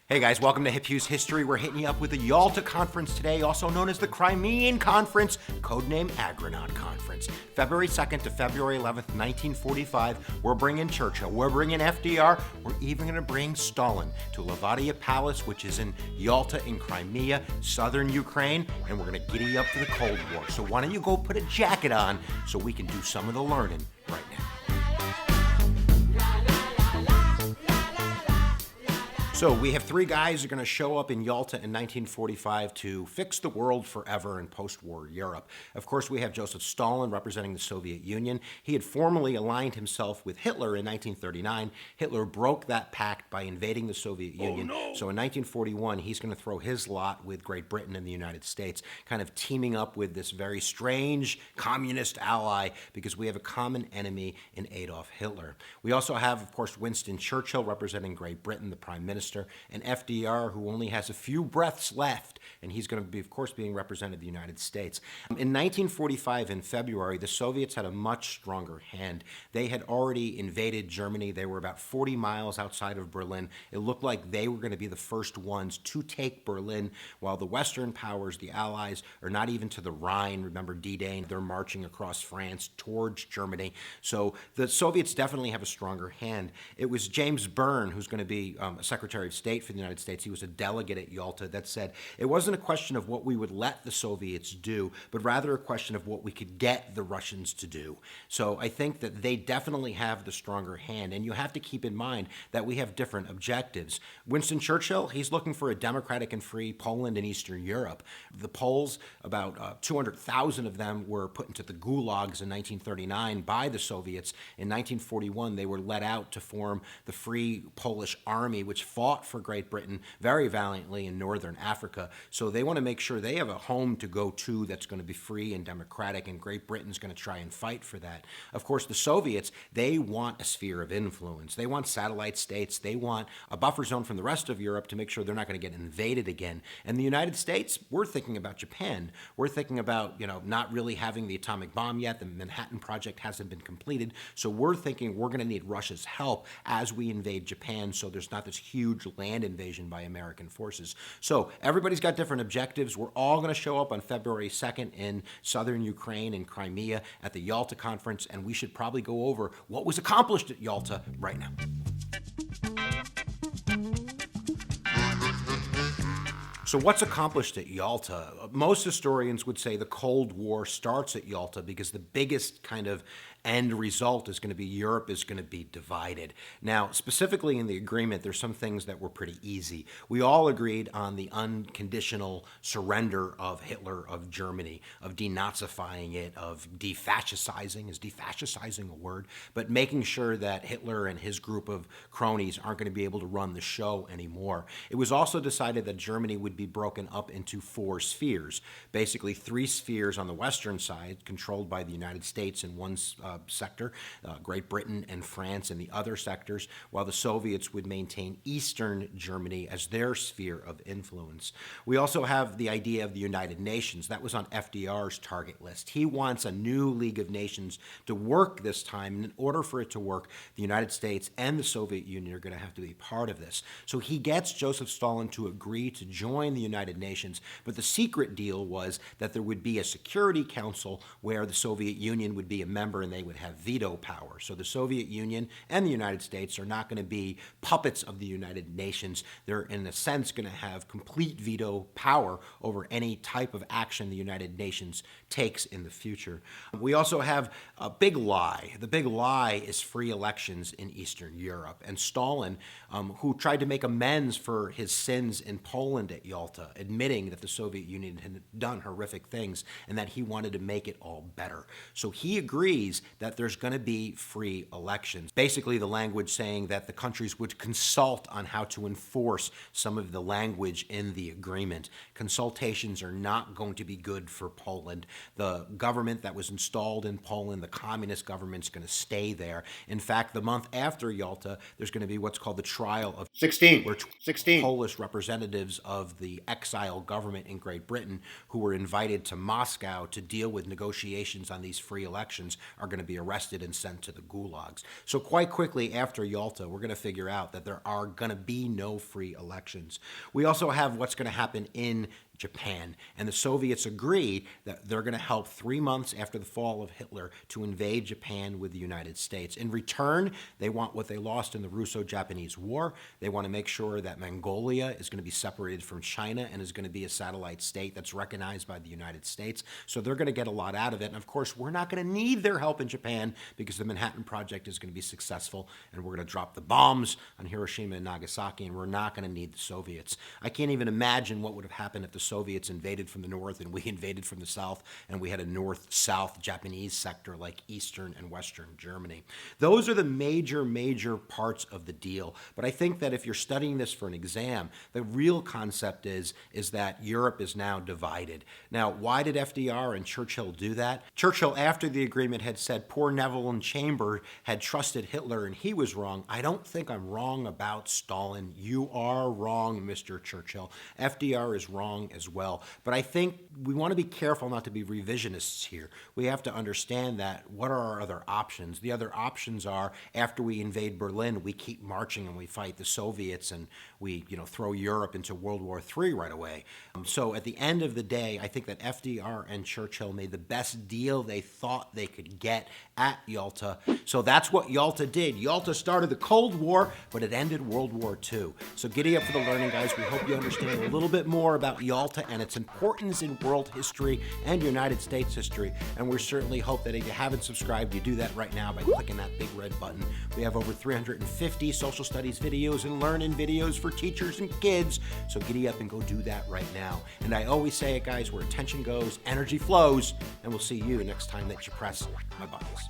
Hey guys, welcome to Hughes History. We're hitting you up with the Yalta Conference today, also known as the Crimean Conference, codename Agreement Conference. February 2nd to February 11th, 1945, we're bringing Churchill, we're bringing FDR, we're even going to bring Stalin to Lavadia Palace, which is in Yalta in Crimea, southern Ukraine, and we're going to giddy up for the Cold War. So why don't you go put a jacket on so we can do some of the learning right now. So we have three guys who are going to show up in Yalta in 1945 to fix the world forever in post-war Europe. Of course, we have Joseph Stalin representing the Soviet Union. He had formally aligned himself with Hitler in 1939. Hitler broke that pact by invading the Soviet Union. Oh, no. So in 1941, he's going to throw his lot with Great Britain and the United States, kind of teaming up with this very strange communist ally because we have a common enemy in Adolf Hitler. We also have, of course, Winston Churchill representing Great Britain, the Prime Minister, and FDR, who only has a few breaths left, and he's going to be, of course, being represented the United States. In 1945, in February, the Soviets had a much stronger hand. They had already invaded Germany. They were about 40 miles outside of Berlin. It looked like they were going to be the first ones to take Berlin, while the Western powers, the Allies, are not even to the Rhine. Remember D-Day? They're marching across France towards Germany. So the Soviets definitely have a stronger hand. It was James Byrne, who's going to be Secretary of State for the United States. He was a delegate at Yalta that said it wasn't a question of what we would let the Soviets do, but rather a question of what we could get the Russians to do. So I think that they definitely have the stronger hand, and you have to keep in mind that we have different objectives. Winston Churchill, he's looking for a democratic and free Poland and Eastern Europe. The Poles, about 200,000 of them were put into the gulags in 1939 by the Soviets. In 1941, they were let out to form the Free Polish Army, which fought for Great Britain very valiantly in northern Africa. So they want to make sure they have a home to go to that's going to be free and democratic, and Great Britain's going to try and fight for that. Of course, the Soviets, they want a sphere of influence. They want satellite states. They want a buffer zone from the rest of Europe to make sure they're not going to get invaded again. And the United States, we're thinking about Japan. We're thinking about, not really having the atomic bomb yet. The Manhattan Project hasn't been completed. So we're thinking we're going to need Russia's help as we invade Japan, so there's not this huge land invasion by American forces. So everybody's got different objectives. We're all going to show up on February 2nd in southern Ukraine and Crimea at the Yalta Conference, and we should probably go over what was accomplished at Yalta right now. So what's accomplished at Yalta? Most historians would say the Cold War starts at Yalta because the biggest kind of end result is going to be Europe is going to be divided. Now, specifically in the agreement, there's some things that were pretty easy. We all agreed on the unconditional surrender of Hitler, of Germany, of denazifying it, of defascisizing. Is defascisizing a word? But making sure that Hitler and his group of cronies aren't going to be able to run the show anymore. It was also decided that Germany would be broken up into four spheres. Basically, three spheres on the western side, controlled by the United States in one sector, Great Britain and France in the other sectors, while the Soviets would maintain Eastern Germany as their sphere of influence. We also have the idea of the United Nations. That was on FDR's target list. He wants a new League of Nations to work this time, and in order for it to work, the United States and the Soviet Union are going to have to be part of this. So he gets Joseph Stalin to agree to join the United Nations, but the secret deal was that there would be a Security Council where the Soviet Union would be a member and they would have veto power. So the Soviet Union and the United States are not going to be puppets of the United Nations. They're, in a sense, going to have complete veto power over any type of action the United Nations takes in the future. We also have a big lie. The big lie is free elections in Eastern Europe. And Stalin, who tried to make amends for his sins in Poland at Yalta, admitting that the Soviet Union had done horrific things and that he wanted to make it all better. So he agrees that there's going to be free elections. Basically, the language saying that the countries would consult on how to enforce some of the language in the agreement. Consultations are not going to be good for Poland. The government that was installed in Poland, the communist government, is going to stay there. In fact, the month after Yalta, there's going to be what's called the trial of 16, where 16 Polish representatives of the exile government in Great Britain who were invited to Moscow to deal with negotiations on these free elections are going to be arrested and sent to the gulags. So quite quickly after Yalta, we're going to figure out that there are going to be no free elections. We also have what's going to happen in Japan, and the Soviets agreed that they're going to help 3 months after the fall of Hitler to invade Japan with the United States. In return, they want what they lost in the Russo-Japanese War. They want to make sure that Mongolia is going to be separated from China and is going to be a satellite state that's recognized by the United States. So they're going to get a lot out of it. And of course, we're not going to need their help in Japan because the Manhattan Project is going to be successful, and we're going to drop the bombs on Hiroshima and Nagasaki, and we're not going to need the Soviets. I can't even imagine what would have happened if the Soviets invaded from the north and we invaded from the south, and we had a north-south Japanese sector like Eastern and Western Germany. Those are the major parts of the deal. But I think that if you're studying this for an exam, the real concept is that Europe is now divided. Now, why did FDR and Churchill do that? Churchill, after the agreement, had said poor Neville and Chamber had trusted Hitler and he was wrong. I don't think I'm wrong about Stalin. You are wrong, Mr. Churchill. FDR is wrong as well. But I think we want to be careful not to be revisionists here. We have to understand that what are our other options? The other options are after we invade Berlin, we keep marching and we fight the Soviets and we throw Europe into World War III right away. So at the end of the day, I think that FDR and Churchill made the best deal they thought they could get at Yalta. So that's what Yalta did. Yalta started the Cold War, but it ended World War II. So giddy up for the learning, guys. We hope you understand a little bit more about Yalta and its importance in world history and United States history. And we certainly hope that if you haven't subscribed, you do that right now by clicking that big red button. We have over 350 social studies videos and learning videos for teachers and kids. So giddy up and go do that right now. And I always say it, guys, where attention goes, energy flows, and we'll see you next time that you press my buttons.